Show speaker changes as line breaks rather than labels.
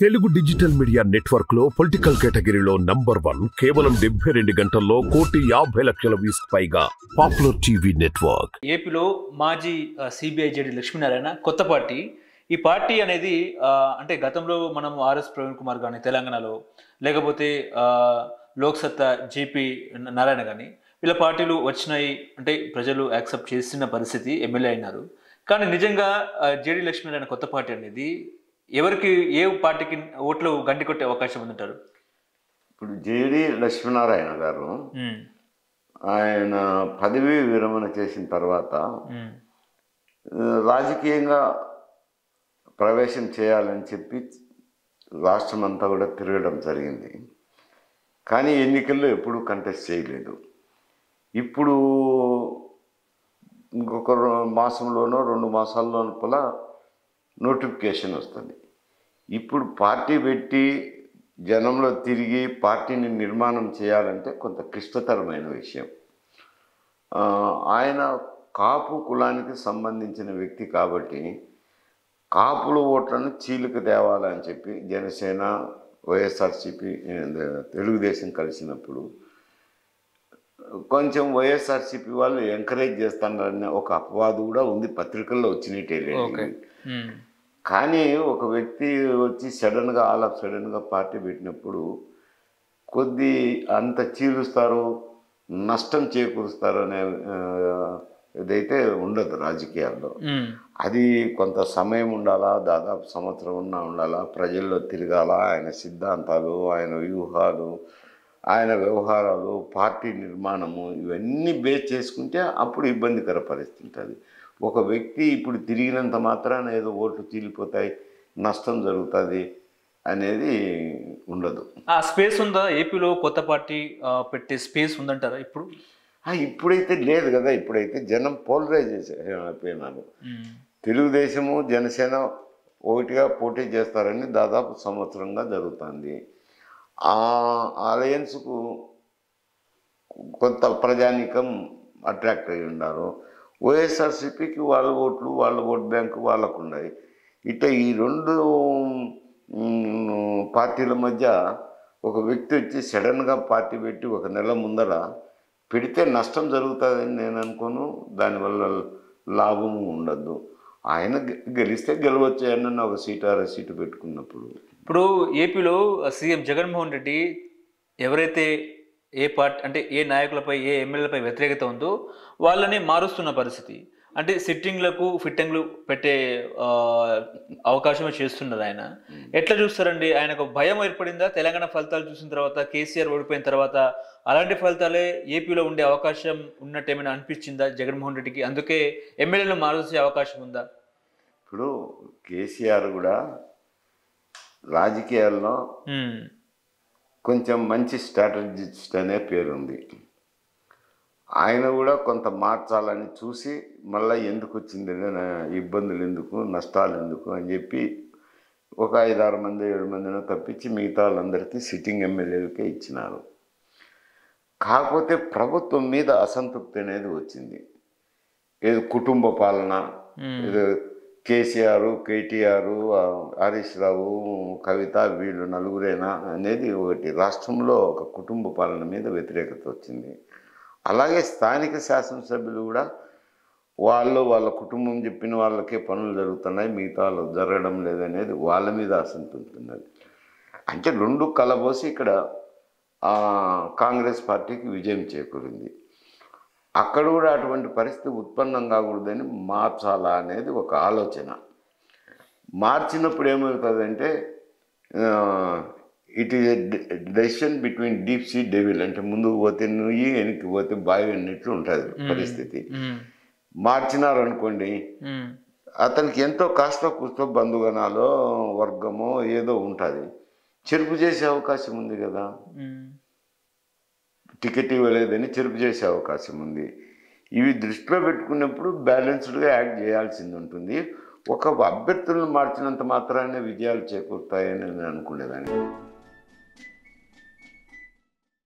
Telugu digital media network లో political కేటగిరీలో number 1 కేవలం 72 గంటల్లో 1,50,00,000 వ్యూస్ పైగా పాపులర్ టీవీ నెట్వర్క్.
ఏపీలో మాజీ సిబిఐ జేడి లక్ష్మీనారాయణ కొత్త పార్టీ. ఈ పార్టీ అనేది అంటే గతంలో మనం ఆర్ఎస్ ప్రవీణ్ కుమార్ కానీ తెలంగాణలో, లేకపోతే లోక్సత్తా జేపీ నారాయణ కానీ వీళ్ళ పార్టీలు వచ్చినాయి అంటే ప్రజలు యాక్సెప్ట్ చేసిన పరిస్థితి, ఎమ్మెల్యే అయినారు. కానీ నిజంగా జేడి లక్ష్మీనారాయణ కొత్త పార్టీ అనేది ఎవరికి, ఏ పార్టీకి ఓట్లు గంటి కొట్టే అవకాశం ఉందంటారు?
ఇప్పుడు జేడి లక్ష్మీనారాయణ గారు ఆయన పదవీ విరమణ చేసిన తర్వాత రాజకీయంగా ప్రవేశం చేయాలని చెప్పి రాష్ట్రం అంతా కూడా తిరగడం జరిగింది. కానీ ఎన్నికల్లో ఎప్పుడూ కంటెస్ట్ చేయలేదు. ఇప్పుడు ఇంకొక మాసంలోనో 2 మాసాల లోపల నోటిఫికేషన్ వస్తుంది. ఇప్పుడు పార్టీ పెట్టి జనంలో తిరిగి పార్టీని నిర్మాణం చేయాలంటే కొంత క్లిష్టతరమైన విషయం. ఆయన కాపు కులానికి సంబంధించిన వ్యక్తి కాబట్టి కాపుల ఓట్లను చీలిక తేవాలని చెప్పి జనసేన, వైఎస్ఆర్సీపీ, తెలుగుదేశం కలిసినప్పుడు కొంచెం వైఎస్ఆర్సీపీ వాళ్ళు ఎంకరేజ్ చేస్తున్నారనే ఒక అపవాదు కూడా ఉంది, పత్రికల్లో వచ్చినట్టే. కానీ ఒక వ్యక్తి వచ్చి సడన్గా ఆల్ ఆఫ్ సడన్గా పార్టీ పెట్టినప్పుడు కొద్ది అంత చీలుస్తారు, నష్టం చేకూరుస్తారు అనే ఇదైతే ఉండదు రాజకీయాల్లో. అది కొంత సమయం ఉండాలా, దాదాపు సంవత్సరం ఉండాలా, ప్రజల్లో తిరగాల. ఆయన సిద్ధాంతాలు, ఆయన వ్యూహాలు, ఆయన వ్యవహారాలు, పార్టీ నిర్మాణము ఇవన్నీ బేస్ చేసుకుంటే అప్పుడు ఇబ్బందికర పరిస్థితి ఉంటుంది. ఒక వ్యక్తి ఇప్పుడు తిరిగినంత మాత్రాన ఏదో ఓట్లు చీలిపోతాయి, నష్టం జరుగుతుంది అనేది ఉండదు.
ఆ స్పేస్ ఉందా? ఏపీలో కొత్త పార్టీ పెట్టే స్పేస్ ఉందంటారా ఇప్పుడు?
ఇప్పుడైతే లేదు కదా. ఇప్పుడైతే జనం పోలరైజ్ అయిపోయినారు. తెలుగుదేశము, జనసేన ఒకటిగా పోటీ చేస్తారని దాదాపు సంవత్సరంగా జరుగుతుంది. ఆ అలయన్స్కు కొంత ప్రజానీకం అట్రాక్ట్ అయ్యి ఉన్నారు. వైఎస్ఆర్సీపీకి వాళ్ళ ఓట్లు, వాళ్ళ ఓట్ బ్యాంకు వాళ్ళకు ఉన్నాయి. ఇట్లా ఈ 2 పార్టీల మధ్య ఒక వ్యక్తి వచ్చి సడన్గా పార్టీ పెట్టి 1 నెల ముందర పెడితే నష్టం జరుగుతుందని నేను అనుకోను. దానివల్ల లాభము ఉండదు. ఆయన గెలిస్తే గెలవచ్చు, అన్న ఒక సీటు 6 సీటు పెట్టుకున్నప్పుడు.
ఇప్పుడు ఏపీలో సీఎం జగన్మోహన్ రెడ్డి ఎవరైతే ఏ పార్టీ అంటే ఏ నాయకులపై, ఏ ఎమ్మెల్యేలపై వ్యతిరేకత ఉందో వాళ్ళని మారుస్తున్న పరిస్థితి. అంటే సిట్టింగ్లకు ఫిట్టింగ్లు పెట్టే అవకాశమే చేస్తున్నారు ఆయన. ఎట్లా చూస్తారండి? ఆయనకు భయం ఏర్పడిందా తెలంగాణ ఫలితాలు చూసిన తర్వాత, కేసీఆర్ ఓడిపోయిన తర్వాత? అలాంటి ఫలితాలే ఏపీలో ఉండే అవకాశం ఉన్నట్టు ఏమైనా అనిపించిందా జగన్మోహన్ రెడ్డికి? అందుకే ఎమ్మెల్యేలు మారుసే అవకాశం ఉందా?
ఇప్పుడు కేసీఆర్ కూడా రాజకీయాల్లో కొంచెం మంచి స్ట్రాటజిస్ట్ అనే పేరుంది. ఆయన కూడా కొంత మార్చాలని చూసి మళ్ళీ ఎందుకు వచ్చింది, ఇబ్బందులు ఎందుకు, నష్టాలు ఎందుకు అని చెప్పి ఒక 5-6 మంది 7 మందినో తప్పించి మిగతా వాళ్ళందరికీ సిట్టింగ్ ఎమ్మెల్యేలకే ఇచ్చినారు. కాకపోతే ప్రభుత్వం మీద అసంతృప్తి అనేది వచ్చింది. ఏదో కుటుంబ పాలన, ఏదో కేసీఆర్, కేటీఆర్, హరీష్ రావు, కవిత వీళ్ళు నలుగురేనా అనేది ఒకటి. రాష్ట్రంలో ఒక కుటుంబ పాలన మీద వ్యతిరేకత వచ్చింది. అలాగే స్థానిక శాసనసభ్యులు కూడా వాళ్ళ కుటుంబం చెప్పిన వాళ్ళకే పనులు జరుగుతున్నాయి, మిగతా వాళ్ళు జరగడం లేదనేది వాళ్ళ మీద అసంతృప్తి ఉన్నది. అంటే 2 కలబోసి ఇక్కడ కాంగ్రెస్ పార్టీకి విజయం చేకూరింది. అక్కడ కూడా అటువంటి పరిస్థితి ఉత్పన్నం కాకూడదని మార్చాలా అనేది ఒక ఆలోచన. మార్చినప్పుడు ఏమవుతుందంటే it is a decision between deep sea devil. అంటే ముందుకు పోతే నుయ్యి, వెనక్కి పోతే బావి అన్నట్లు ఉంటుంది పరిస్థితి. మార్చినారనుకోండి, అతనికి ఎంతో కాస్త కూస్తో బంధుగణాలో వర్గమో ఏదో ఉంటుంది, చెరుపు చేసే అవకాశం ఉంది కదా. టికెట్ ఇవ్వలేదని చెరుపు చేసే అవకాశం ఉంది. ఇవి దృష్టిలో పెట్టుకున్నప్పుడు బ్యాలెన్స్డ్గా యాక్ట్ చేయాల్సింది ఉంటుంది. ఒక అభ్యర్థులను మార్చినంత మాత్రాన్ని విజయాలు చేకూరుతాయని నేను అనుకునేదాన్ని.